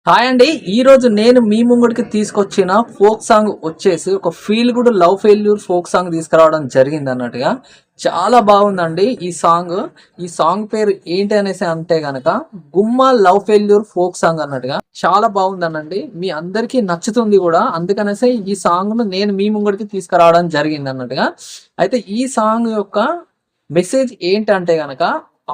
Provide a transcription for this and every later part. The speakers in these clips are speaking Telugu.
హాయ్ అండి. ఈ రోజు నేను మీ ముంగడికి తీసుకొచ్చిన ఫోక్ సాంగ్ వచ్చేసి ఒక feel good love failure folk song తీసుకురావడం జరిగింది అన్నట్టుగా. చాలా బాగుందండి ఈ సాంగ్ పేరు ఏంటి అనేసి అంటే గనక గుమ్మ లవ్ ఫెయిల్యూర్ ఫోక్ సాంగ్ అన్నట్టుగా చాలా బాగుందనండి. మీ అందరికీ నచ్చుతుంది కూడా, అందుకనేసి ఈ సాంగ్ ను నేను మీ ముంగడికి తీసుకురావడం జరిగింది అన్నట్టుగా. అయితే ఈ సాంగ్ యొక్క మెసేజ్ ఏంటంటే గనక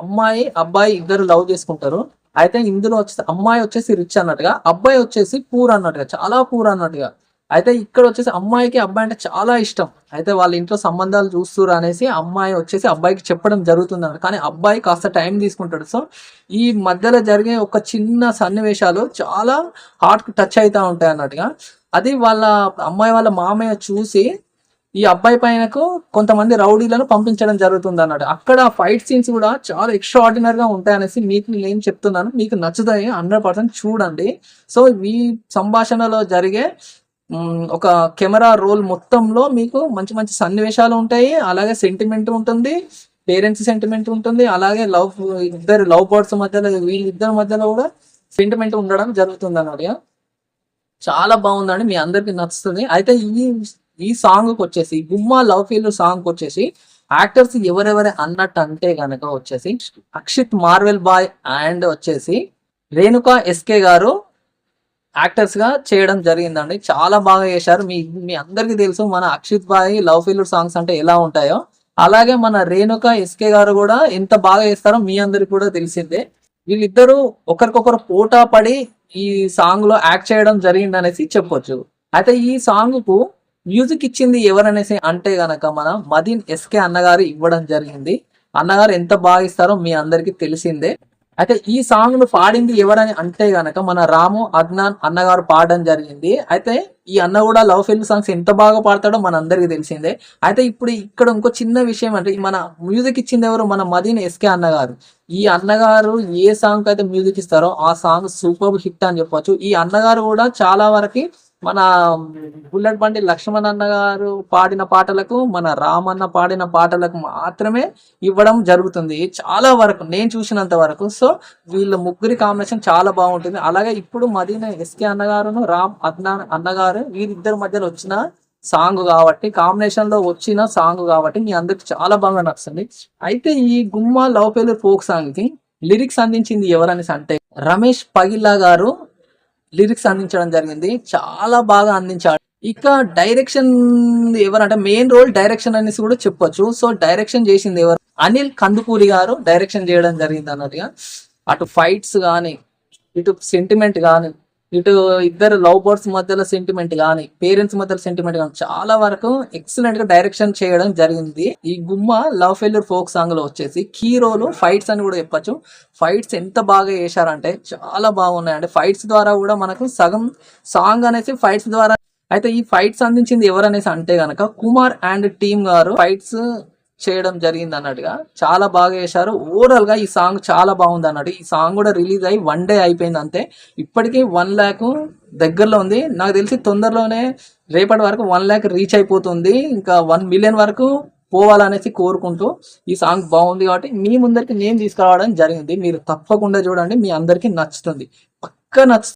అమ్మాయి అబ్బాయి ఇద్దరు లవ్ చేసుకుంటారు. అయితే ఇందులో వచ్చేసి అమ్మాయి వచ్చేసి రిచ్ అన్నట్టుగా, అబ్బాయి వచ్చేసి పూర్ అన్నట్టుగా, చాలా పూర్ అన్నట్టుగా. అయితే ఇక్కడ వచ్చేసి అమ్మాయికి అబ్బాయి అంటే చాలా ఇష్టం. అయితే వాళ్ళ ఇంట్లో సంబంధాలు చూస్తురు అనేసి అమ్మాయి వచ్చేసి అబ్బాయికి చెప్పడం జరుగుతుంది అన్నట్టు. కానీ అబ్బాయి కాస్త టైం తీసుకుంటాడు. సో ఈ మధ్యలో జరిగే ఒక చిన్న సన్నివేశాలు చాలా హార్ట్ కు టచ్ అవుతా ఉంటాయి అన్నట్టుగా. అది వాళ్ళ అమ్మాయి వాళ్ళ మామయ్య చూసి ఈ అబ్బాయి పైనకు కొంతమంది రౌడీలను పంపించడం జరుగుతుంది అన్నట్టు. అక్కడ ఫైట్ సీన్స్ కూడా చాలా ఎక్స్ట్రాఆర్డినరీ గా ఉంటాయనేసి మీకు నేను చెప్తున్నాను. మీకు నచ్చుతాయి, 100% చూడండి. సో ఈ సంభాషణలో జరిగే ఒక కెమెరా రోల్ మొత్తంలో మీకు మంచి మంచి సన్నివేశాలు ఉంటాయి. అలాగే సెంటిమెంట్ ఉంటుంది, పేరెంట్స్ సెంటిమెంట్ ఉంటుంది, అలాగే ఇద్దరు లవ్ బర్డ్స్ మధ్యలో, వీళ్ళిద్దరి మధ్యలో కూడా సెంటిమెంట్ ఉండడం జరుగుతుంది అన్నట్టుగా. చాలా బాగుందండి, మీ అందరికి నచ్చుతుంది. అయితే ఈ సాంగ్ వచ్చేసి గుమ్మా లవ్ ఫెయిల్యూర్ సాంగ్ వచ్చేసి యాక్టర్స్ ఎవరెవరే అన్నట్టు అంటే గనక వచ్చేసి అక్షిత్ మార్వెల్ బాయ్ అండ్ వచ్చేసి రేణుకా ఎస్కే గారు యాక్టర్స్ గా చేయడం జరిగిందండి. చాలా బాగా చేశారు. మీ మీ అందరికీ తెలుసు మన అక్షిత్ బాయ్ లవ్ ఫెయిల్యూర్ సాంగ్స్ అంటే ఎలా ఉంటాయో, అలాగే మన రేణుకా ఎస్కే గారు కూడా ఎంత బాగా చేస్తారో మీ అందరికి కూడా తెలిసిందే. వీళ్ళిద్దరూ ఒకరికొకరు పోటా పడి ఈ సాంగ్ లో యాక్ట్ చేయడం జరిగింది అనేసి చెప్పొచ్చు. అయితే ఈ సాంగ్ కు మ్యూజిక్ ఇచ్చింది ఎవరనేసి అంటే గనక మన మదీన్ ఎస్కే అన్నగారు ఇవ్వడం జరిగింది. అన్నగారు ఎంత బాగా ఇస్తారో మీ అందరికి తెలిసిందే. అయితే ఈ సాంగ్ ను పాడింది ఎవరని అంటే గనక మన రాము అద్నాన్ అన్నగారు పాడడం జరిగింది. అయితే ఈ అన్న కూడా లవ్ ఫెయిల్యూర్ సాంగ్స్ ఎంత బాగా పాడతాడో మన అందరికి తెలిసిందే. అయితే ఇప్పుడు ఇక్కడ ఇంకో చిన్న విషయం అంటే మన మ్యూజిక్ ఇచ్చింది ఎవరు, మన మదీన్ ఎస్కే అన్నగారు. ఈ అన్నగారు ఏ సాంగ్ అయితే మ్యూజిక్ ఇస్తారో ఆ సాంగ్ సూపర్ హిట్ అని చెప్పొచ్చు. ఈ అన్నగారు కూడా చాలా వరకు మన బుల్లెట్ బండి లక్ష్మణ్ అన్న గారు పాడిన పాటలకు, మన రామన్న పాడిన పాటలకు మాత్రమే ఇవ్వడం జరుగుతుంది చాలా వరకు, నేను చూసినంత వరకు. సో వీళ్ళ ముగ్గురి కాంబినేషన్ చాలా బాగుంటుంది. అలాగే ఇప్పుడు మదీనా ఎస్కే అన్నగారును రామ్ అద్నాన్ అన్నగారు వీరిద్దరి మధ్యలో వచ్చిన సాంగ్ కాబట్టి, కాంబినేషన్ లో వచ్చిన సాంగ్ కాబట్టి మీ అందరికి చాలా బాగా నచ్చుతుంది. అయితే ఈ గుమ్మా లవ్ ఫెయిల్యూర్ ఫోక్ సాంగ్ కి లిరిక్స్ అందించింది ఎవరనేసి అంటే రమేష్ పగిల్లా గారు లిరిక్స్ అందించడం జరిగింది. చాలా బాగా అందించాడు. ఇక డైరెక్షన్ ఎవరంటే మెయిన్ రోల్ డైరెక్షన్ అనేసి కూడా చెప్పొచ్చు. సో డైరెక్షన్ చేసింది ఎవరు, అనిల్ కందుకూరి గారు డైరెక్షన్ చేయడం జరిగింది అన్నట్టుగా. అటు ఫైట్స్ కానీ, ఇటు సెంటిమెంట్ కానీ, ఇటు ఇద్దరు లవ్ బర్డ్స్ మధ్యలో సెంటిమెంట్ కానీ, పేరెంట్స్ మధ్యలో సెంటిమెంట్ కానీ చాలా వరకు ఎక్సలెంట్ గా డైరెక్షన్ చేయడం జరిగింది. ఈ గుమ్మ లవ్ ఫెయిల్యూర్ ఫోక్ సాంగ్ లో వచ్చేసి కీ రోల్ ఫైట్స్ అని కూడా చెప్పొచ్చు. ఫైట్స్ ఎంత బాగా చేశారంటే చాలా బాగున్నాయండి. ఫైట్స్ ద్వారా కూడా మనకు సగం సాంగ్ అనేసి ఫైట్స్ ద్వారా. అయితే ఈ ఫైట్స్ అందించింది ఎవరనేసి అంటే గనక కుమార్ అండ్ టీమ్ గారు ఫైట్స్ చేయడం జరిగింది అన్నట్టుగా. చాలా బాగా చేశారు. ఓవరాల్ గా ఈ సాంగ్ చాలా బాగుంది అన్నట్టు. ఈ సాంగ్ కూడా రిలీజ్ అయ్యి 1 డే అయిపోయింది అంతే. ఇప్పటికీ 1 lakh దగ్గరలో ఉంది. నాకు తెలిసి తొందరలోనే రేపటి వరకు 1 lakh రీచ్ అయిపోతుంది. ఇంకా 1 million వరకు పోవాలనేసి కోరుకుంటూ ఈ సాంగ్ బాగుంది కాబట్టి మీ ముందరికి నేను తీసుకురావడం జరిగింది. మీరు తప్పకుండా చూడండి, మీ అందరికి నచ్చుతుంది, పక్క నచ్చుతుంది.